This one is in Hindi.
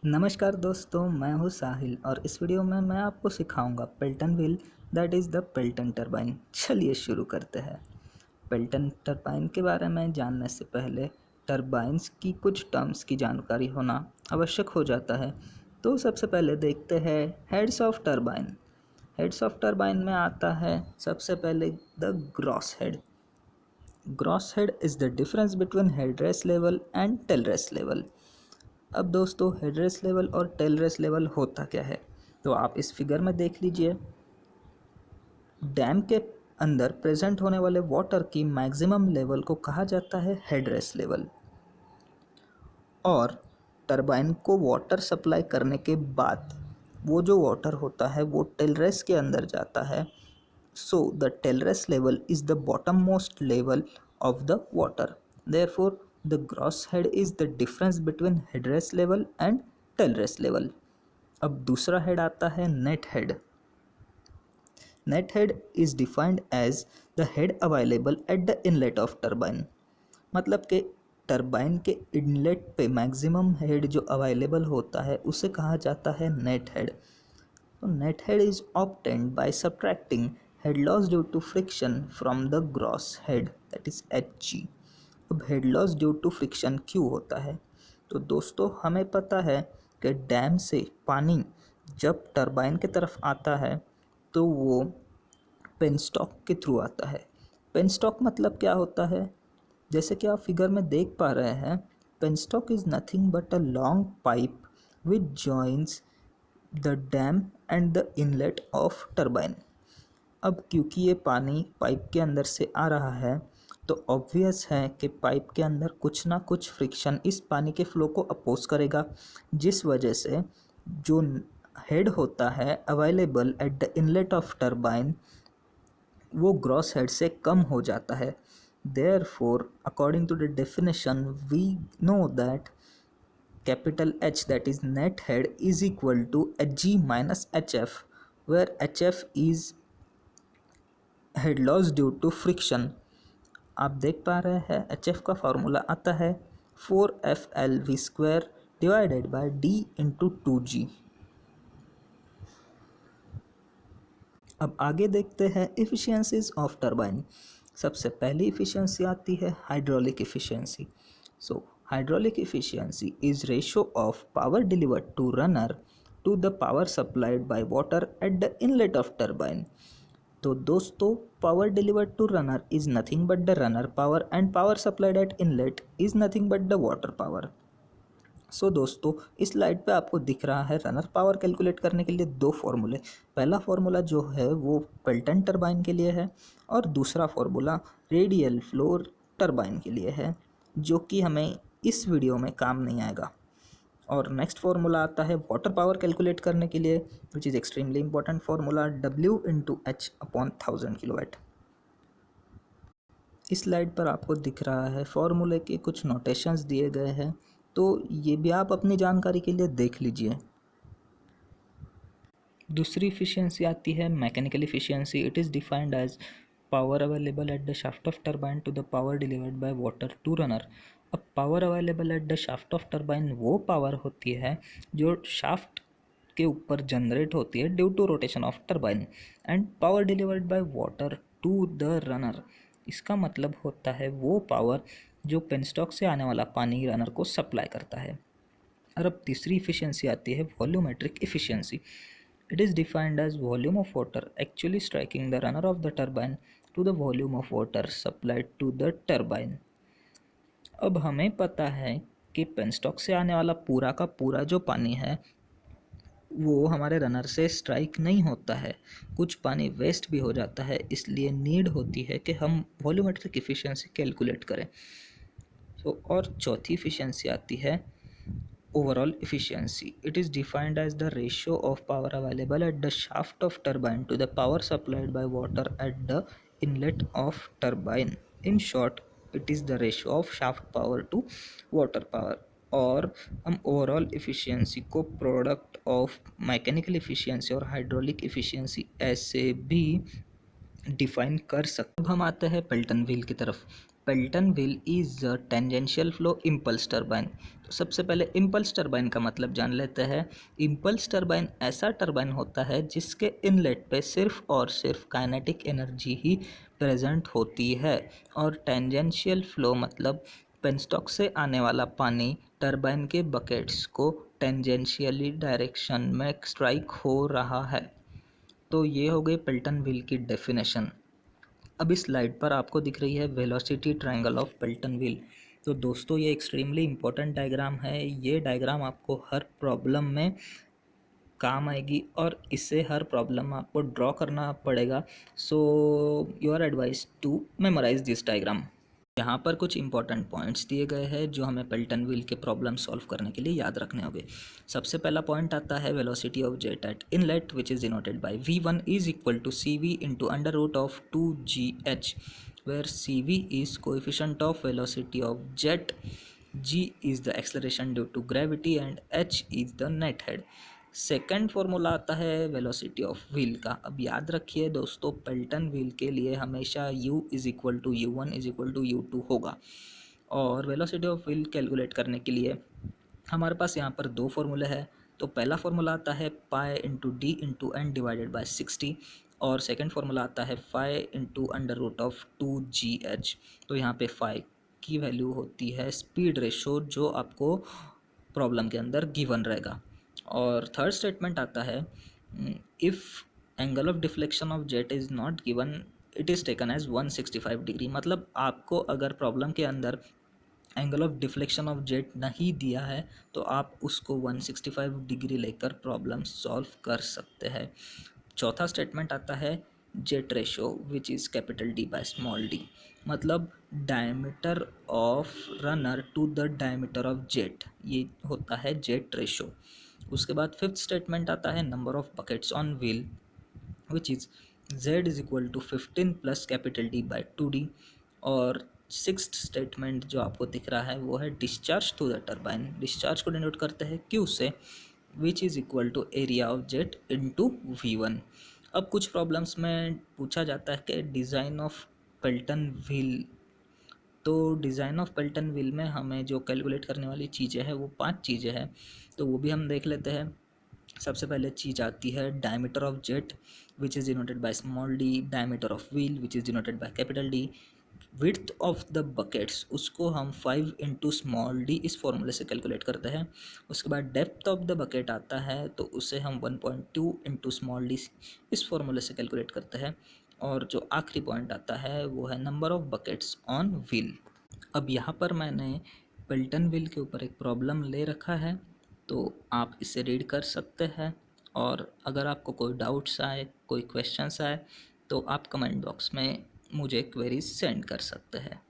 नमस्कार दोस्तों, मैं हूँ साहिल और इस वीडियो में मैं आपको सिखाऊंगा Pelton wheel that is the Pelton turbine. चलिए शुरू करते हैं। पेल्टन टरबाइन के बारे में जानने से पहले टरबाइन्स की कुछ टर्म्स की जानकारी होना आवश्यक हो जाता है। तो सबसे पहले देखते हैं heads of turbine. Heads of turbine में आता है सबसे पहले the gross head. Gross head is the difference between head race level and tail race level. अब दोस्तों, हेड रेस्ट लेवल और टेल रेस्ट लेवल होता क्या है, तो आप इस फिगर में देख लीजिए। डैम के अंदर प्रेजेंट होने वाले वाटर की मैक्सिमम लेवल को कहा जाता है हेड रेस्ट लेवल, और टरबाइन को वाटर सप्लाई करने के बाद वो जो वाटर होता है वो टेल रेस्ट के अंदर जाता है। So the tail race level is the bottom most level of the water. Therefore, the gross head is the difference between head rest level and tail rest level. अब दूसरा हेड आता है net head. Net head is defined as the head available at the inlet of turbine. मतलब कि टरबाइन के इनलेट पे मैक्सिमम हेड जो अवेलेबल होता है उसे कहा जाता है नेट हेड। तो net head is obtained by subtracting head loss due to friction from the gross head that is Hg। अब head loss due to friction क्यों होता है, तो दोस्तों हमें पता है कि डैम से पानी जब टरबाइन की तरफ आता है तो वो पेनस्टॉक के थ्रू आता है। पेनस्टॉक मतलब क्या होता है, जैसे कि आप फिगर में देख पा रहे हैं, penstock is nothing but a long pipe which joins the dam and the inlet of turbine. अब क्योंकि ये पानी पाइप के अंदर से आ रहा है तो ऑब्वियस है कि पाइप के अंदर कुछ ना कुछ फ्रिक्शन इस पानी के फ्लो को अपोज करेगा, जिस वजह से जो हेड होता है available at the inlet of turbine वो ग्रॉस हेड से कम हो जाता है। Therefore according to the definition we know that capital H, that is net head, is equal to Hg minus Hf, where Hf is head loss due to friction। आप देख पा रहे हैं Hf का फॉर्मूला आता है 4FLV square divided by D into 2G। अब आगे देखते हैं इफ़िशियंसीज ऑफ टरबाइन। सबसे पहली इफ़िशियंसी आती है hydraulic efficiency. So hydraulic efficiency is ratio of power delivered to runner to the power supplied by water at the inlet of turbine. तो दोस्तों, power delivered to runner is nothing but the runner power and power supplied at inlet is nothing but the water power. So दोस्तों, इस स्लाइड पे आपको दिख रहा है रनर पावर कैलकुलेट करने के लिए दो फॉर्मूले। पहला फॉर्मूला जो है वो पेल्टन टरबाइन के लिए है और दूसरा फॉर्मूला रेडियल फ्लो टरबाइन के लिए है, जो कि हमें इस वीडियो में काम नहीं आएगा। और नेक्स्ट फार्मूला आता है वाटर पावर कैलकुलेट करने के लिए, which is extremely important formula W into H upon 1000 kilowatt. इस स्लाइड पर आपको दिख रहा है फॉर्मूले के कुछ नोटेशंस दिए गए हैं, तो ये भी आप अपनी जानकारी के लिए देख लीजिए। दूसरी इफिशियंसी आती है mechanical efficiency. It is defined as power available at the shaft of turbine to the power delivered by water to runner. अब power available at the shaft of turbine वो पावर होती है जो शाफ्ट के ऊपर जनरेट होती है due to rotation of turbine, and power delivered by water to the runner, इसका मतलब होता है वो पावर जो पेनस्टॉक से आने वाला पानी रनर को सप्लाई करता है। और अब तीसरी इफिशियंसी आती है volumetric efficiency. It is defined as volume of water actually striking the runner of the turbine to the volume of water supplied to the turbine. अब हमें पता है कि पेनस्टॉक से आने वाला पूरा का पूरा जो पानी है वो हमारे रनर से स्ट्राइक नहीं होता है, कुछ पानी वेस्ट भी हो जाता है, इसलिए नीड होती है कि हम वॉल्यूमेट्रिक इफिशियंसी कैलकुलेट करें। और चौथी इफिशियंसी आती है overall efficiency. It is defined as the ratio of power available at the shaft of turbine to the power supplied by water at the inlet of turbine. In short, it is the ratio of shaft power to water power। और हम ओवरऑल इफ़िशियंसी को प्रोडक्ट ऑफ मैकेनिकल इफ़िशियंसी और हाइड्रोलिक इफ़िशियंसी ऐसे भी डिफाइन कर सकते। अब हम आते हैं पेल्टन व्हील की तरफ। Pelton wheel is a tangential flow impulse turbine. तो सबसे पहले इम्पल्स टरबाइन का मतलब जान लेते हैं। इम्पल्स टरबाइन ऐसा टरबाइन होता है जिसके इनलेट पे सिर्फ और सिर्फ काइनेटिक एनर्जी ही प्रेजेंट होती है, और टेंजेंशियल फ्लो मतलब पेनस्टॉक से आने वाला पानी टरबाइन के बकेट्स को टेंजेंशियली डायरेक्शन में स्ट्राइक हो रहा है। तो ये हो गई पेल्टन व्हील की डेफिनेशन। अब इस स्लाइड पर आपको दिख रही है velocity triangle of Pelton wheel. तो दोस्तों ये एक्सट्रीमली इम्पोर्टेंट डायग्राम है। ये डायग्राम आपको हर प्रॉब्लम में काम आएगी और इससे हर प्रॉब्लम आपको ड्रॉ करना पड़ेगा। So your advice to memorise this diagram. यहाँ पर कुछ इंपॉर्टेंट पॉइंट्स दिए गए हैं जो हमें पेल्टन व्हील के प्रॉब्लम सॉल्व करने के लिए याद रखने होंगे। सबसे पहला पॉइंट आता है velocity of jet at inlet which is denoted by v1 is equal to cv into under root of 2gh, where cv is coefficient of velocity of jet, g is the acceleration due to gravity and h is the net head। Second formula आता है वेलोसिटी ऑफ व्हील का। अब याद रखिए दोस्तों, पेल्टन व्हील के लिए हमेशा u is equal to u1 is equal to u2 होगा। और वेलोसिटी ऑफ व्हील कैलकुलेट करने के लिए हमारे पास यहाँ पर दो फॉर्मूले हैं। तो पहला फॉर्मूला आता है pi into D into N divided by 60, और सेकेंड फॉर्मूला आता है phi into under root of 2gh। तो यहाँ पे फाई की वैल्यू होती है स्पीड रेशो जो आपको प्रॉब्लम के अंदर गिवन रहेगा। और थर्ड स्टेटमेंट आता है if angle of deflection of jet is not given it is taken as 165 degree. मतलब आपको अगर प्रॉब्लम के अंदर angle of deflection of jet नहीं दिया है तो आप उसको 165 डिग्री लेकर प्रॉब्लम सॉल्व कर सकते हैं। चौथा स्टेटमेंट आता है jet ratio which is capital D by small d, मतलब diameter of runner to the diameter of jet, ये होता है जेट रेशो। उसके बाद फिफ्थ स्टेटमेंट आता है number of buckets on wheel which is z is equal to 15 plus capital D by 2d। और सिक्स्थ स्टेटमेंट जो आपको दिख रहा है वो है discharge to the turbine. Discharge को डिनोट करते हैं Q से, which is equal to area of jet into v1। अब कुछ प्रॉब्लम्स में पूछा जाता है कि डिज़ाइन ऑफ पेल्टन व्हील। तो डिज़ाइन ऑफ पेल्टन व्हील में हमें जो कैलकुलेट करने वाली चीज़ें हैं वो 5 चीज़ें हैं, तो वो भी हम देख लेते हैं। सबसे पहले चीज़ आती है diameter of jet which is denoted by small D, diameter of wheel which is denoted by capital D, width of the buckets उसको हम 5 इंटू स्मॉल डी इस फॉर्मूले से कैलकुलेट करते हैं। उसके बाद डेप्थ ऑफ द बकेट आता है तो उसे हम 1.2 इंटू स्मॉल डी इस फॉर्मूले से कैलकुलेट करते हैं। और जो आखिरी पॉइंट आता है वो है number of buckets on wheel. अब यहाँ पर मैंने पेल्टन व्हील के ऊपर एक प्रॉब्लम ले रखा है, तो आप इसे रीड कर सकते हैं। और अगर आपको कोई डाउट्स आए, कोई क्वेश्चंस आए, तो आप कमेंट बॉक्स में मुझे क्वेरीज सेंड कर सकते हैं।